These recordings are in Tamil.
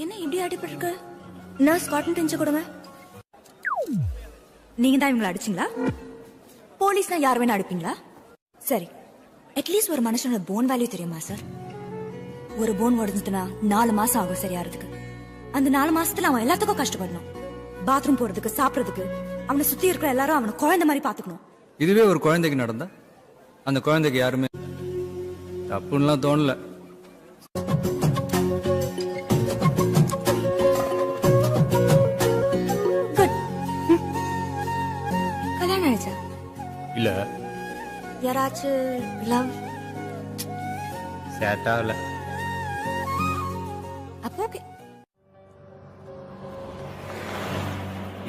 என்ன இப்படி அடிபட்டிருக்கு? நர்ஸ் காட்டன் டென்ஷன் கொடுங்க. நீங்க தான் இவங்களை அடிச்சீங்களா? போலீஸ்னா யார் வேணா அடிப்பீங்களா? சரி, அட்லீஸ்ட் ஒரு மனுஷனோட போன் வேல்யூ தெரியுமா சார்? ஒரு போன் உடஞ்சுதுன்னா 4 மாசம் ஆகும் சரியாறதுக்கு. அந்த 4 மாசத்துல அவன் எல்லாத்துக்கும் கஷ்டப்படணும். பாத்ரூம் போறதுக்கு, சாப்பிடறதுக்கு, அவனை சுத்தி இருக்கிற எல்லாரும் அவனை குழந்தை மாதிரி பாத்துக்கணும். இதுவே ஒரு குழந்தைக்கு நடந்தா அந்த குழந்தைக்கு யாருமே தப்புன்னுலாம் தோணல. கல்யாணம் ஆயிடுச்சா? இல்ல. யாராச்சும் லவ்? சேட்டால. அப்போ ஓகே.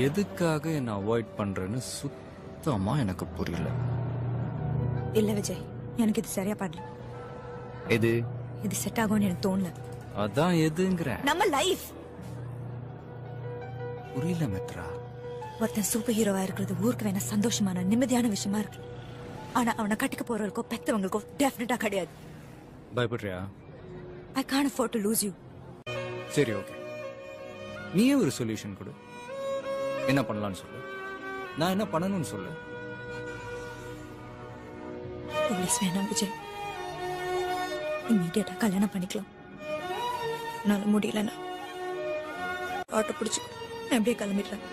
எதுக்காக என்ன அவாய்ட் பண்றேன்னு சுத்தமா எனக்கு புரியல. இல்ல விஜய், எனக்கு இது சரியா படல. இது செட் ஆகும்னு எனக்கு தோணல. அதான் எதுங்கற? நம்ம லைஃப். புரியல மித்ரா. ஒருத்தன் சூப்பர் ஹீரோவா இருக்கிறது ஊருக்கு வேணா சந்தோஷமான நிம்மதியான விஷயமா இருக்கு. ஆனா அவனை கட்டிக்க போறவங்களுக்கோ பெத்தவங்களுக்கோ டெஃபினட்டா கிடையாது. பயப்படுறியா? I can't afford to lose you. சரி, ஓகே. நீயே ஒரு சொல்யூஷன் கொடு. என்ன பண்ணலாம்னு சொல்லு. நான் என்ன பண்ணணும்னு சொல்லு. போலீஸ் வேணாம் விஜய். இம்மீடியட்டா கல்யாணம் பண்ணிக்கலாம். என்னால முடியலன்னா ஆட்டோ பிடிச்சு நான் அப்படியே கிளம்பிடுறேன்.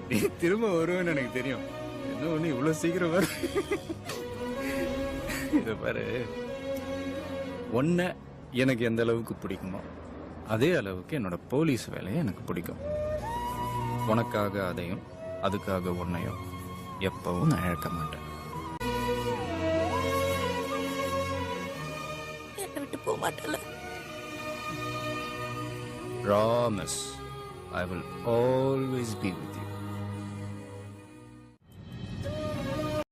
நீ திரும்ப வருவேன்னு எனக்கு தெரியும். என்ன ஒண்ணு இவ்வளவு சீக்கிரம் வர. இத பாரு, ஒன்ன எனக்கு எந்த அளவுக்கு பிடிக்குமோ அதே அளவுக்கு என்னோட போலீஸ் வேலையை எனக்கு பிடிக்கும். உனக்காக அதையும் அதுக்காக உன்னையும் எப்பவும் நான் இழக்க மாட்டேன். என்னை விட்டு போக மாட்டல. Promise, I will always be with you.